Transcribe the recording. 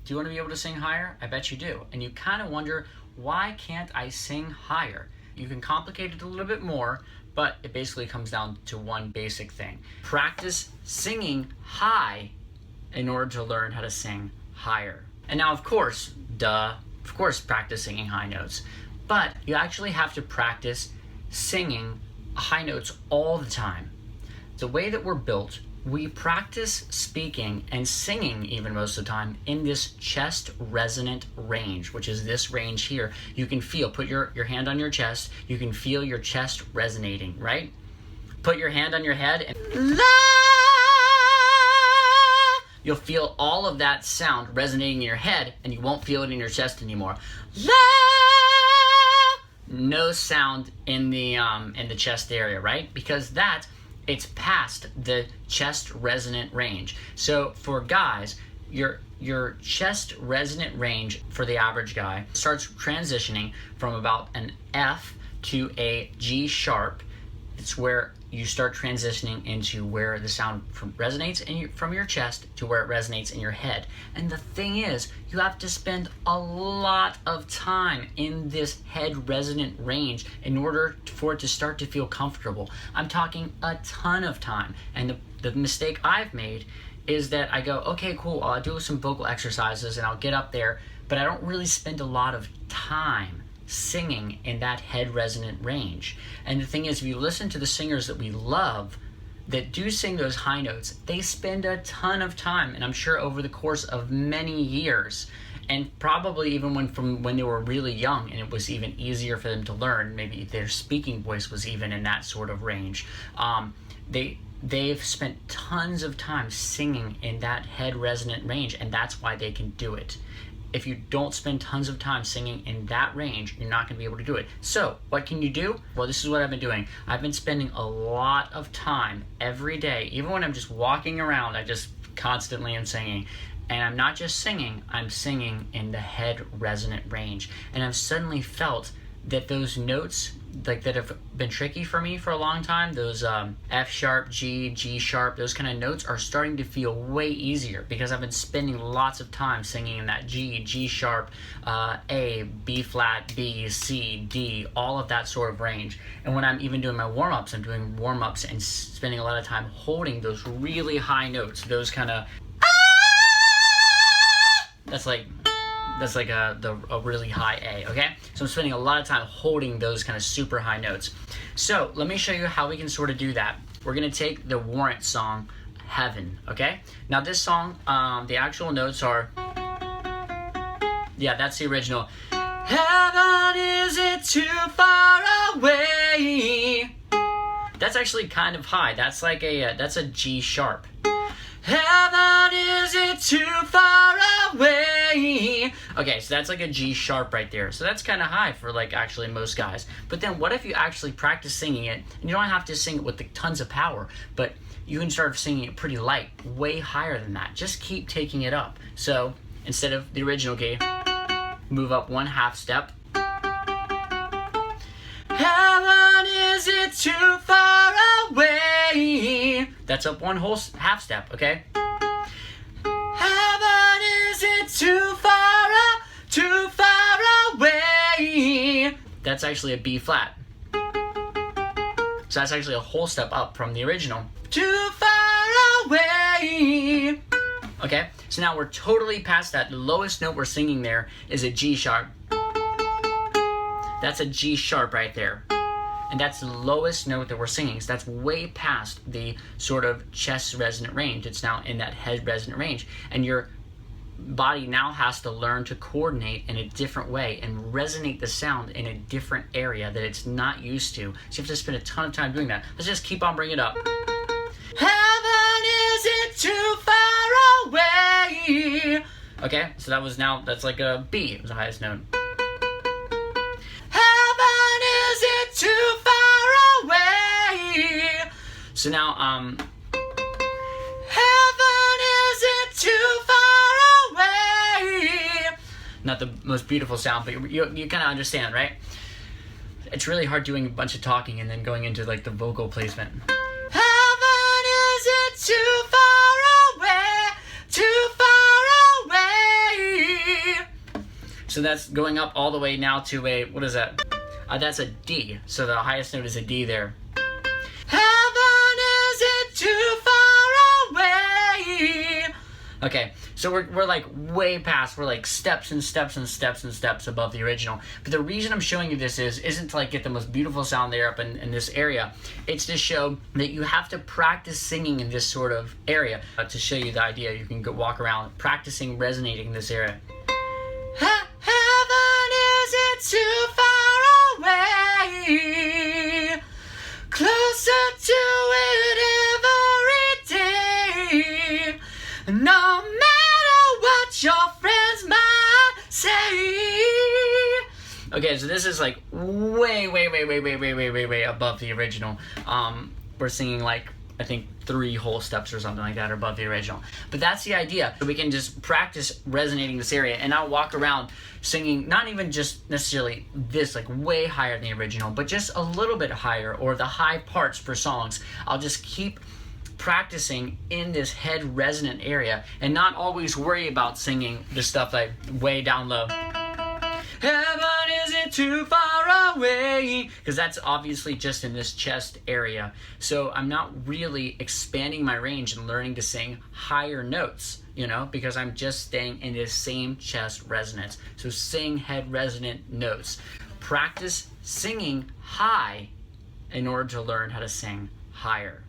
Do you want to be able to sing higher? I bet you do. And you kind of wonder, why can't I sing higher? You can complicate it a little bit more, but it basically comes down to one basic thing. Practice singing high in order to learn how to sing higher. And now, of course, practice singing high notes. But you actually have to practice singing high notes all the time. The way that we're built, we practice speaking and singing even most of the time in this chest resonant range, which is this range here. You can feel, put your hand on your chest, you can feel your chest resonating, right? Put your hand on your head and la! You'll feel all of that sound resonating in your head, and you won't feel it in your chest anymore. La! No sound in the chest area, right? Because it's past the chest resonant range. So for guys, your chest resonant range for the average guy starts transitioning from about an F to a G sharp. It's where you start transitioning into where the sound resonates from your chest to where it resonates in your head. And the thing is, you have to spend a lot of time in this head resonant range in order for it to start to feel comfortable. I'm talking a ton of time. And the mistake I've made is that I go, okay, cool, I'll do some vocal exercises and I'll get up there, but I don't really spend a lot of time singing in that head resonant range. And the thing is, if you listen to the singers that we love that do sing those high notes, they spend a ton of time, and I'm sure over the course of many years, and probably even from when they were really young and it was even easier for them to learn, maybe their speaking voice was even in that sort of range, they've spent tons of time singing in that head resonant range, and that's why they can do it. If you don't spend tons of time singing in that range, you're not going to be able to do it. So, what can you do? Well, this is what I've been doing. I've been spending a lot of time every day, even when I'm just walking around, I just constantly am singing. And I'm not just singing, I'm singing in the head resonant range. And I've suddenly felt that those notes, like that have been tricky for me for a long time, those F sharp, G, G sharp, those kind of notes are starting to feel way easier because I've been spending lots of time singing in that G, G sharp, A, B flat, B, C, D, all of that sort of range. And when I'm even doing my warm-ups, I'm doing warm-ups and spending a lot of time holding those really high notes, those kind of that's like a really high A, okay? So I'm spending a lot of time holding those kind of super high notes. So let me show you how we can sort of do that. We're gonna take the Warrant song, Heaven, okay? Now this song, the actual notes are, yeah, that's the original. Heaven, is it too far away? That's actually kind of high. That's like that's a G sharp. Heaven, is it too far away? Okay, so that's like a G sharp right there. So that's kind of high for like actually most guys. But then what if you actually practice singing it, and you don't have to sing it with tons of power, but you can start singing it pretty light, way higher than that. Just keep taking it up. So instead of the original key, move up 1/2 step. Heaven, is it too far away? That's up 1/2 step, okay? Heaven, is it too far away? That's actually a B flat. So that's actually a whole step up from the original. Too far away. Okay, so now we're totally past that. The lowest note we're singing there is a G sharp. That's a G sharp right there. And that's the lowest note that we're singing. So that's way past the sort of chest resonant range. It's now in that head resonant range. And your body now has to learn to coordinate in a different way and resonate the sound in a different area that it's not used to. So you have to spend a ton of time doing that. Let's just keep on bringing it up. Heaven, is it too far away? Okay, so that's like a B. It was the highest note. Too far away. So now, heaven, is it too far away? Not the most beautiful sound, but you kind of understand, right? It's really hard doing a bunch of talking and then going into like the vocal placement. Heaven, is it too far away? Too far away. So that's going up all the way now to a, what is that? That's a D. So the highest note is a D there. Heaven isn't too far away. Okay, so we're like way past, we're like steps and steps and steps and steps above the original. But the reason I'm showing you this isn't to like get the most beautiful sound there up in this area. It's to show that you have to practice singing in this sort of area. To show you the idea, you can go walk around practicing resonating in this area. Heaven isn't too far away, closer to it every day. No matter what your friends might say. Okay, so this is like way above the original. We're singing like, I think 3 whole steps or something like that above the original. But that's the idea. So we can just practice resonating this area, and I'll walk around singing, not even just necessarily this, like way higher than the original, but just a little bit higher, or the high parts for songs. I'll just keep practicing in this head resonant area and not always worry about singing the stuff like way down low. Heaven isn't too far away, because that's obviously just in this chest area. So I'm not really expanding my range and learning to sing higher notes, you know, because I'm just staying in this same chest resonance. So sing head resonant notes. Practice singing high in order to learn how to sing higher.